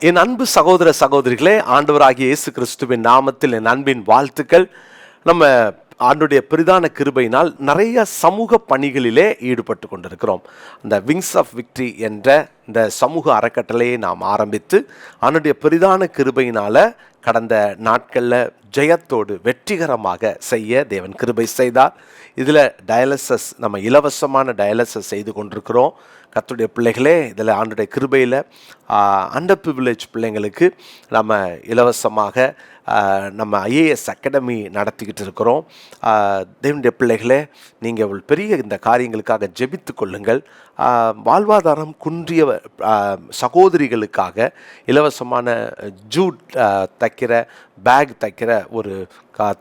என் அன்பு சகோதர சகோதரிகளே, ஆண்டவராகிய இயேசு கிறிஸ்துவின் நாமத்தில் என் அன்பின் வாழ்த்துக்கள். நம்ம ஆண்டுடைய பெரிதான கிருபையினால் நிறைய சமூக பணிகளிலே ஈடுபட்டு கொண்டிருக்கிறோம். இந்த விங்ஸ் ஆஃப் விக்டரி என்ற இந்த சமூக அறக்கட்டளையை நாம் ஆரம்பித்து ஆண்டுடைய பெரிதான கிருபையினால் கடந்த நாட்களில் ஜெயத்தோடு வெற்றிகரமாக செய்ய தேவன் கிருபை செய்தார். இதில் டயாலிசிஸ், நம்ம இலவசமான டயாலிசிஸ் செய்து கொண்டிருக்கிறோம். கர்த்தருடைய பிள்ளைகளே, இதில் ஆண்டுடைய கிருபையில் அண்டர் ப்ரிவிலேஜ் பிள்ளைங்களுக்கு நம்ம இலவசமாக நம்ம ஐஏஎஸ் அகாடமி நடத்திக்கிட்டு இருக்கிறோம். தேவனுடைய பிள்ளைகளே, நீங்கள் ஒரு பெரிய இந்த காரியங்களுக்காக ஜெபித்து கொள்ளுங்கள். வாழ்வாதாரம் குன்றிய சகோதரிகளுக்காக இலவசமான ஜூட் தைக்கிற, பேக் தைக்கிற ஒரு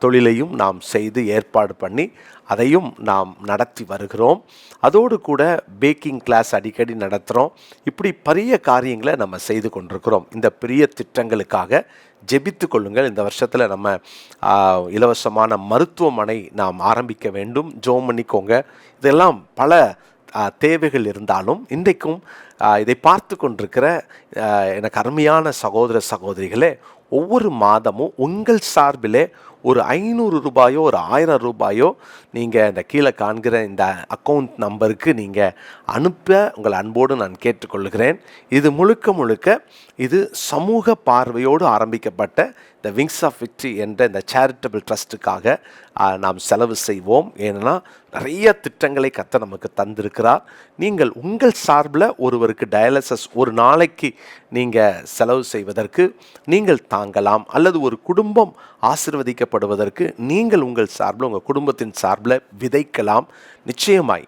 தொழிலையும் நாம் செய்து ஏற்பாடு பண்ணி அதையும் நாம் நடத்தி வருகிறோம். அதோடு கூட பேக்கிங் கிளாஸ் அடிக்கடி நடத்துகிறோம். இப்படி பெரிய காரியங்களை நம்ம செய்து கொண்டிருக்கிறோம். இந்த பெரிய திட்டங்களுக்காக ஜெபித்து கொள்ளுங்கள். இந்த வருஷத்தில் நம்ம இலவசமான மருத்துவமனை நாம் ஆரம்பிக்க வேண்டும். ஜெபம் பண்ணிக்கோங்க. இதெல்லாம் பல தேவைகள் இருந்தாலும் இன்றைக்கும் இதை பார்த்து கொண்டிருக்கிற எனக்கு அருமையான சகோதர சகோதரிகளே, ஒவ்வொரு மாதமும் உங்கள் சார்பிலே ஒரு 500 ரூபாயோ ஒரு 1000 ரூபாயோ நீங்கள் இந்த கீழே காண்கிற இந்த அக்கௌண்ட் நம்பருக்கு நீங்கள் அனுப்ப உங்கள் அன்போடு நான் கேட்டுக்கொள்கிறேன். இது முழுக்க இது சமூக பார்வையோடு ஆரம்பிக்கப்பட்ட இந்த விங்ஸ் ஆஃப் விக்டரி என்ற இந்த சேரிட்டபிள் ட்ரஸ்ட்டுக்காக நாம் செலவு செய்வோம். ஏன்னா நிறைய திட்டங்களை கர்த்தர் நமக்கு தந்திருக்கிறார். நீங்கள் உங்கள் சார்பில் ஒருவருக்கு டயாலிசிஸ் ஒரு நாளைக்கு நீங்கள் செலவு செய்வதற்கு நீங்கள் தாங்கலாம். அல்லது ஒரு குடும்பம் ஆசீர்வதிக்கப்படுவதற்கு நீங்கள் உங்கள் சார்பில், உங்கள் குடும்பத்தின் சார்பில் விதைக்கலாம். நிச்சயமாய்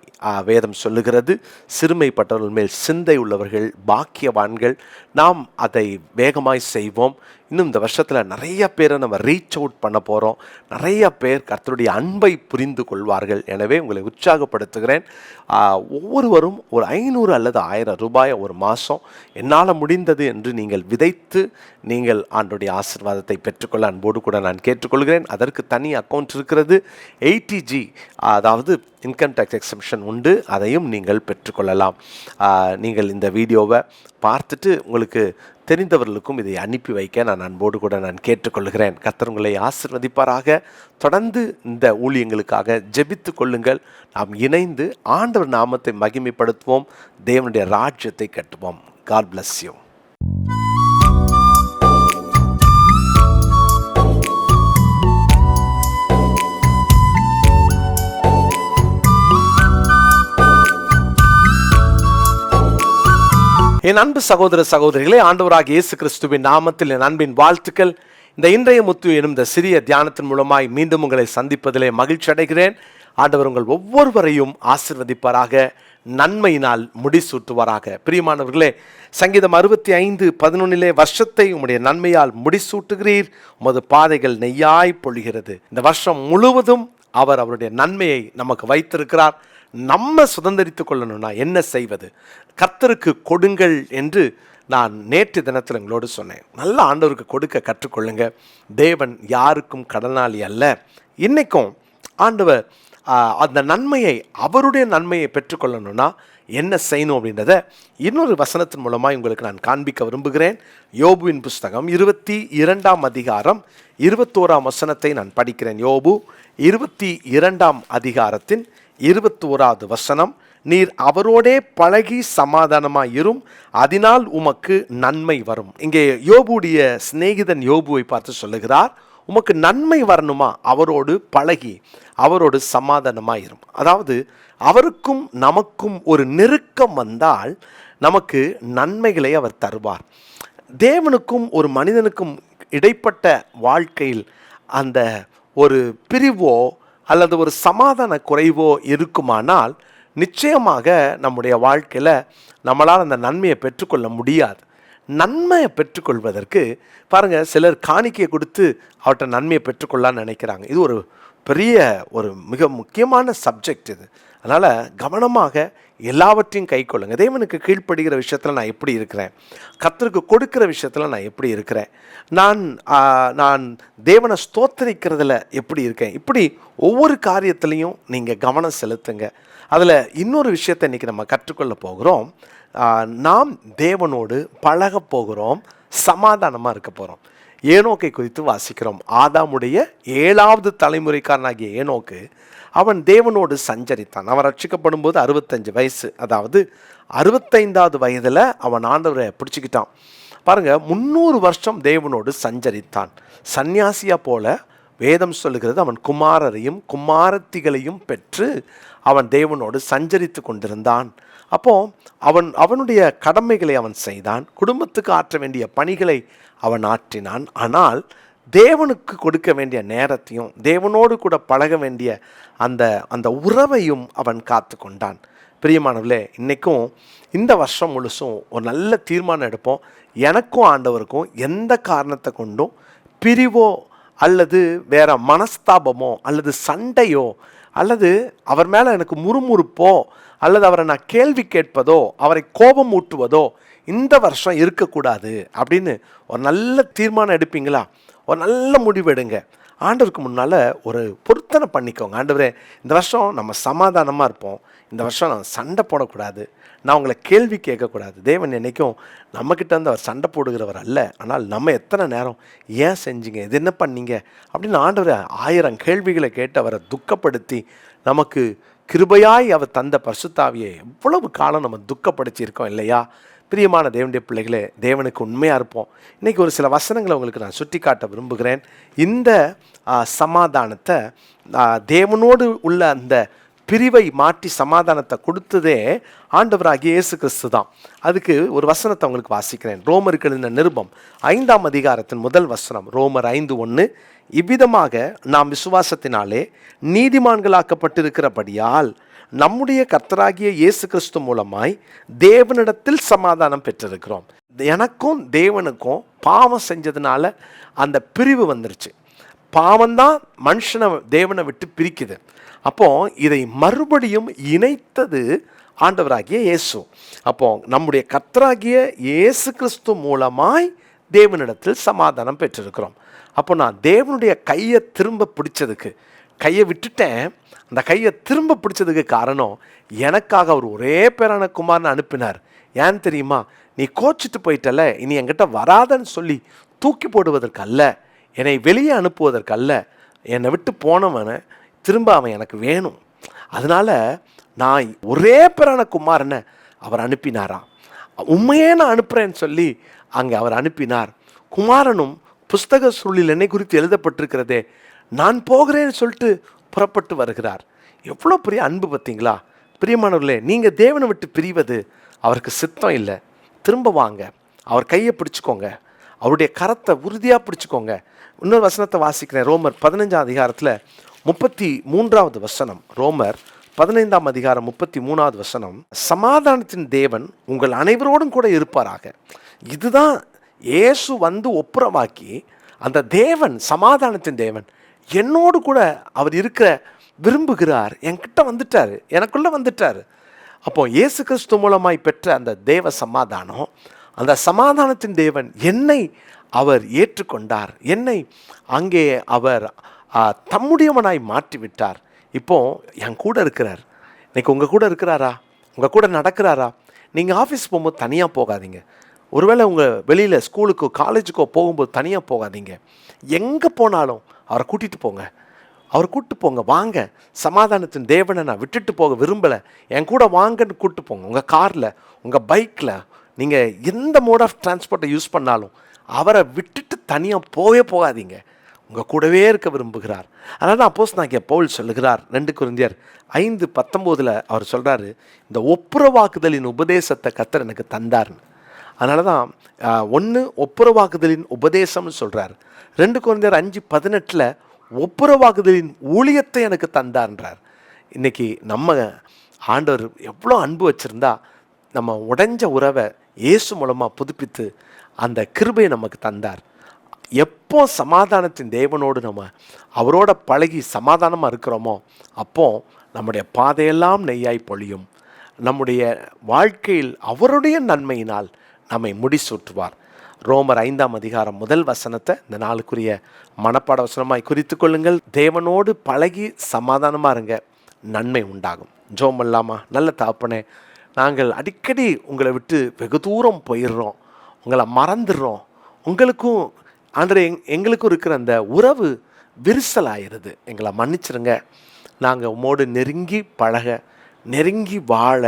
வேதம் சொல்லுகிறது, சிறுமைப்பட்டவர்கள் மேல் சிந்தை உள்ளவர்கள் பாக்கியவான்கள். நாம் அதை வேகமாய் செய்வோம். இன்னும் இந்த வருஷத்தில் நிறைய பேரை நம்ம ரீச் அவுட் பண்ண போகிறோம். நிறைய பேர் கர்த்தருடைய அன்பை புரிந்து கொள்வார்கள். எனவே உங்களை உற்சாகப்படுத்துகிறேன். ஒவ்வொருவரும் ஒரு 500 அல்லது 1000 ரூபாயை ஒரு மாதம் என்னால் முடிந்தது என்று நீங்கள் விதைத்து நீங்கள் ஆண்டோடைய ஆசீர்வாதத்தை பெற்றுக்கொள்ள அன்போடு கூட நான் கேட்டுக்கொள்கிறேன். அதற்கு தனி அக்கௌண்ட் இருக்கிறது. 80G, அதாவது இன்கம் டேக்ஸ் எக்ஸம்ஷன் உண்டு. அதையும் நீங்கள் பெற்றுக்கொள்ளலாம். நீங்கள் இந்த வீடியோவை பார்த்துட்டு உங்களுக்கு தெரிந்தவர்களுக்கும் இதை அனுப்பி வைக்க நான் அன்போடு கூட நான் கேட்டுக்கொள்கிறேன். கர்த்தர் உங்களை ஆசீர்வதிப்பாராக. தொடர்ந்து இந்த ஊழியங்களுக்காக ஜெபித்து கொள்ளுங்கள். நாம் இணைந்து ஆண்டவர் நாமத்தை மகிமைப்படுத்துவோம். தேவனுடைய ராஜ்யத்தை கட்டுவோம். God bless you. என் அன்பு சகோதர சகோதரிகளே, ஆண்டவராகிய இயேசு கிறிஸ்துவின் நாமத்தில் என் அன்பின் வாழ்த்துக்கள். இந்த இன்றைய முத்து எனும் இந்த சிறிய தியானத்தின் மூலமாய் மீண்டும் உங்களை சந்திப்பதிலே மகிழ்ச்சி அடைகிறேன். ஆண்டவர் உங்கள் ஒவ்வொருவரையும் ஆசீர்வதிப்பாராக, நன்மையினால் முடிசூட்டுவாராக. பிரியமானவர்களே, சங்கீதம் 65:11 வருஷத்தை உம்முடைய நன்மையால் முடிசூட்டுகிறீர், உமது பாதைகள் நெய்யாய் பொழிகிறது. இந்த வருஷம் முழுவதும் அவர் அவருடைய நன்மையை நமக்கு வைத்திருக்கிறார். நம்ம சுதந்திரித்து கொள்ளணும்னா என்ன செய்வது? கர்த்தருக்கு கொடுங்கள் என்று நான் நேற்று தினத்தில் எங்களோடு சொன்னேன். நல்ல ஆண்டவருக்கு கொடுக்க கற்றுக்கொள்ளுங்க. தேவன் யாருக்கும் கடனாளி அல்ல. இன்னைக்கும் ஆண்டவர் அந்த நன்மையை, அவருடைய நன்மையை பெற்றுக்கொள்ளணும்னா என்ன செய்யணும் அப்படின்றத இன்னொரு வசனத்தின் மூலமாக உங்களுக்கு நான் காண்பிக்க விரும்புகிறேன். யோபுவின் புஸ்தகம் 22ஆம் அதிகாரம் 21ஆம் வசனத்தை நான் படிக்கிறேன். யோபு 22ஆம் அதிகாரத்தின் 21வது வசனம். நீர் அவரோடே பழகி சமாதானமாயிரும், அதனால் உமக்கு நன்மை வரும். இங்கே யோபுடைய சிநேகிதன் யோபுவை பார்த்து சொல்லுகிறார், உமக்கு நன்மை வரணுமா, அவரோடு பழகி அவரோடு சமாதானமாயிரும். அதாவது அவருக்கும் நமக்கும் ஒரு நெருக்கம் வந்தால் நமக்கு நன்மைகளை அவர் தருவார். தேவனுக்கும் ஒரு மனிதனுக்கும் இடைப்பட்ட வாழ்க்கையில் அந்த ஒரு பிரிவோ அல்லது ஒரு சமாதான குறைவோ இருக்குமானால் நிச்சயமாக நம்முடைய வாழ்க்கையில் நம்மளால் அந்த நன்மையை பெற்றுக்கொள்ள முடியாது. நன்மையை பெற்றுக்கொள்வதற்கு பாருங்கள், சிலர் காணிக்கையை கொடுத்து அவர்கிட்ட நன்மையை பெற்றுக்கொள்ளலான்னு நினைக்கிறாங்க. இது ஒரு பெரிய மிக முக்கியமான சப்ஜெக்ட் இது. அதனால் கவனமாக எல்லாவற்றையும் கை கொள்ளுங்க. தேவனுக்கு கீழ்ப்படுகிற விஷயத்தில் நான் எப்படி இருக்கிறேன், கர்த்தருக்கு கொடுக்கிற விஷயத்தில் நான் எப்படி இருக்கிறேன், நான் தேவனை ஸ்தோத்தரிக்கிறதுல எப்படி இருக்கேன், இப்படி ஒவ்வொரு காரியத்திலையும் நீங்கள் கவனம் செலுத்துங்க. அதில் இன்னொரு விஷயத்தை இன்றைக்கி நம்ம கற்றுக்கொள்ள போகிறோம். நாம் தேவனோடு பழக போகிறோம், சமாதானமாக இருக்க போகிறோம். ஏனோக்கை குறித்து வாசிக்கிறோம். ஆதாமுடைய 7வது தலைமுறைக்காரனாகிய ஏனோக்கு அவன் தேவனோடு சஞ்சரித்தான். அவன் ரட்சிக்கப்படும் போது 65 வயசு, அதாவது 65வது வயதில் அவன் ஆண்டவரை பிடிச்சிக்கிட்டான். பாருங்க, 300 வருஷம் தேவனோடு சஞ்சரித்தான். சந்நியாசியா போல வேதம் சொல்லுகிறது அவன் குமாரரையும் குமாரத்திகளையும் பெற்று அவன் தேவனோடு சஞ்சரித்து கொண்டிருந்தான். அப்போ அவனுடைய கடமைகளை அவன் செய்தான், குடும்பத்துக்கு ஆற்ற வேண்டிய பணிகளை அவன் ஆற்றினான். ஆனால் தேவனுக்கு கொடுக்க வேண்டிய நேரத்தையும் தேவனோடு கூட பழக வேண்டிய அந்த அந்த உறவையும் அவன் காத்து கொண்டான். பிரியமானவர்களே, இன்றைக்கும் இந்த வருஷம் முழுசும் ஒரு நல்ல தீர்மானம் எடுப்போம். எனக்கும் ஆண்டவருக்கும் எந்த காரணத்தை கொண்டும் பிரிவோ அல்லது வேற மனஸ்தாபமோ அல்லது சண்டையோ அல்லது அவர் மேலே எனக்கு முறுமுறுப்போ அல்லது அவரை நான் கேள்வி கேட்பதோ அவரை கோபம் ஊட்டுவதோ இந்த வருஷம் இருக்கக்கூடாது அப்படின்னு ஒரு நல்ல தீர்மானம் எடுப்பீங்களா? ஒரு நல்ல முடிவு எடுங்க. ஆண்டவருக்கு முன்னால் ஒரு பொருத்தனை பண்ணிக்கோங்க. ஆண்டவரே, இந்த வருஷம் நம்ம சமாதானமாக இருப்போம். இந்த வருஷம் நான் சண்டை போடக்கூடாது, நான் உங்களை கேள்வி கேட்கக்கூடாது. தேவன் என்றைக்கும் நம்மக்கிட்ட வந்து அவர் சண்டை போடுகிறவர் அல்ல. ஆனால் நம்ம எத்தனை நேரம் ஏன் செஞ்சீங்க, இது என்ன பண்ணீங்க அப்படின்னு ஆண்டவரை 1000 கேள்விகளை கேட்டு அவரை துக்கப்படுத்தி நமக்கு கிருபையாய் அவர் தந்த பரிசுத்தாவியை எவ்வளவு காலம் நம்ம துக்கப்படுத்தியிருக்கோம் இல்லையா? பிரியமான தேவனுடைய பிள்ளைகளே, தேவனுக்கு உண்மையாக இருப்போம். இன்றைக்கி ஒரு சில வசனங்களை உங்களுக்கு நான் சுட்டி காட்ட விரும்புகிறேன். இந்த சமாதானத்தை தேவனோடு உள்ள அந்த பிரிவை மாற்றி சமாதானத்தை கொடுத்ததே ஆண்டவராகிய இயேசு கிறிஸ்து தான். அதுக்கு ஒரு வசனத்தை உங்களுக்கு வாசிக்கிறேன். ரோமருக்கு எழுதின நிருபம் 5ஆம் அதிகாரத்தின் முதல் வசனம், ரோமர் 5:1. இவ்விதமாக நாம் விசுவாசத்தினாலே நீதிமான்களாக்கப்பட்டிருக்கிறபடியால் நம்முடைய கர்த்தராகிய இயேசு கிறிஸ்து மூலமாய் தேவனிடத்தில் சமாதானம் பெற்றிருக்கிறோம். எனக்கும் தேவனுக்கும் பாவம் செஞ்சதுனால அந்த பிரிவு வந்துருச்சு. பாவம்தான் மனுஷனை தேவனை விட்டு பிரிக்குது. அப்போ இதை மறுபடியும் இணைத்தது ஆண்டவராகிய இயேசு. அப்போ நம்முடைய கர்த்தராகிய இயேசு கிறிஸ்து மூலமாய் தேவனிடத்தில் சமாதானம் பெற்றிருக்கிறோம். அப்போ நான் தேவனுடைய கையை திரும்ப பிடிச்சதுக்கு, கையை விட்டுட்டேன், அந்த கையை திரும்ப பிடிச்சதுக்கு காரணம் எனக்காக அவர் ஒரே பேரான குமாரனை அனுப்பினார். ஏன் தெரியுமா? நீ கோச்சிட்டு போயிட்டல, இனி என்கிட்ட வராதன்னு சொல்லி தூக்கி போடுவதற்கு அல்ல, என்னை வெளியே அனுப்புவதற்கு அல்ல. என்னை விட்டு போனவனை திரும்ப அவன் எனக்கு வேணும். அதனால் நான் ஒரே பேரான குமாரனை அவர் அனுப்பினாராம். உண்மையே நான் அனுப்புகிறேன்னு சொல்லி அங்கே அவர் அனுப்பினார். குமாரனும் புஸ்தக சூழலில் என்னை குறித்து எழுதப்பட்டிருக்கிறதே, நான் போகிறேன்னு சொல்லிட்டு புறப்பட்டு வருகிறார். எவ்வளோ பெரிய அன்பு பார்த்தீங்களா? பிரியமானவர்களே, நீங்கள் தேவனை விட்டு பிரிவது அவருக்கு சித்தம் இல்லை. திரும்ப வாங்க, அவர் கையை பிடிச்சிக்கோங்க, அவருடைய கரத்தை உறுதியாக பிடிச்சிக்கோங்க. இன்னொரு வசனத்தை வாசிக்கிறேன். ரோமர் 15ஆம் அதிகாரத்தில் 33வது வசனம். ரோமர் 15ஆம் அதிகாரம் 33வது வசனம். சமாதானத்தின் தேவன் உங்கள் அனைவரோடும் கூட இருப்பாராக. இதுதான் இயேசு வந்து ஒப்புரவாக்கி, அந்த தேவன், சமாதானத்தின் தேவன் என்னோடு கூட அவர் இருக்க விரும்புகிறார். என்கிட்ட வந்துட்டார், எனக்குள்ளே வந்துட்டார். அப்போ இயேசு கிறிஸ்து மூலமாய் பெற்ற அந்த தேவ சமாதானம், அந்த சமாதானத்தின் தேவன் என்னை அவர் ஏற்றுக்கொண்டார். என்னை அங்கே அவர் தம்முடையவனாய் மாற்றிவிட்டார். இப்போ என் கூட இருக்கிறார். இன்னைக்கு உங்கள் கூட இருக்கிறாரா? உங்கள் கூட நடக்கிறாரா? நீங்கள் ஆஃபீஸ் போகும்போது தனியாக போகாதீங்க. ஒருவேளை உங்கள் வெளியில் ஸ்கூலுக்கோ காலேஜுக்கோ போகும்போது தனியாக போகாதீங்க. எங்கே போனாலும் அவரை கூட்டிகிட்டு போங்க. அவர் கூப்பிட்டு போங்க. வாங்க, சமாதானத்தின் தேவனை நான் விட்டுட்டு போக விரும்பலை, என் கூட வாங்கன்னு கூப்பிட்டு போங்க. உங்கள் காரில், உங்கள் பைக்கில், நீங்கள் எந்த மோட் ஆஃப் டிரான்ஸ்போர்ட்டை யூஸ் பண்ணாலும் அவரை விட்டுட்டு தனியாக போகாதீங்க. உங்கள் கூடவே இருக்க விரும்புகிறார். அதனால தான் அப்போஸ்தலனாகிய பவுல் சொல்லுகிறார், 2 கொரிந்தியர் 5:19 அவர் சொல்கிறாரு, இந்த ஒப்புரவாக்குதலின் உபதேசத்தை கர்த்தர் எனக்கு தந்தார்னு. அதனால தான் ஒப்புரவாக்குதலின் உபதேசம்னு சொல்கிறார். 2 கொரிந்தியர் 5:18 ஒப்புரவாக்குதலின் ஊழியத்தை எனக்கு தந்தார்ன்றார். இன்றைக்கி நம்ம ஆண்டவர் எவ்வளோ அன்பு வச்சுருந்தா நம்ம உடைஞ்ச உறவை இயேசு மூலமாக புதுப்பித்து அந்த கிருபையை நமக்கு தந்தார். எப்போ சமாதானத்தின் தேவனோடு நம்ம அவரோட பழகி சமாதானமாக இருக்கிறோமோ அப்போ நம்முடைய பாதையெல்லாம் நெய்யாய் பொழியும். நம்முடைய வாழ்க்கையில் அவருடைய நன்மையினால் நம்மை முடிசூட்டுவார். ரோமர் 5ஆம் அதிகாரம் முதல் வசனத்தை இந்த நாளுக்குரிய மனப்பாட வசனமாய் குறித்து கொள்ளுங்கள். தேவனோடு பழகி சமாதானமாக இருங்க, நன்மை உண்டாகும். ஜெபம் பண்ணலாமா? நல்ல தகப்பனே, நாங்கள் அடிக்கடி உங்களை விட்டு வெகு தூரம் போயிடுறோம், உங்களை மறந்துடுறோம், உங்களுக்கும் ஆண்டவரே எங்களுக்கும் இருக்கிற அந்த உறவு விரிசலாயிருது. எங்களை மன்னிச்சிருங்க. நாங்கள் உம்மோடு நெருங்கி பழக, நெருங்கி வாழ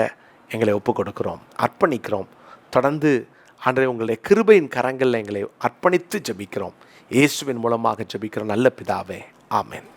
எங்களை ஒப்பு கொடுக்குறோம், அர்ப்பணிக்கிறோம். தொடர்ந்து ஆண்டவரே உங்களுடைய கிருபையின் கரங்களில் எங்களை அர்ப்பணித்து ஜெபிக்கிறோம். இயேசுவின் மூலமாக ஜெபிக்கிறோம் நல்ல பிதாவே, ஆமென்.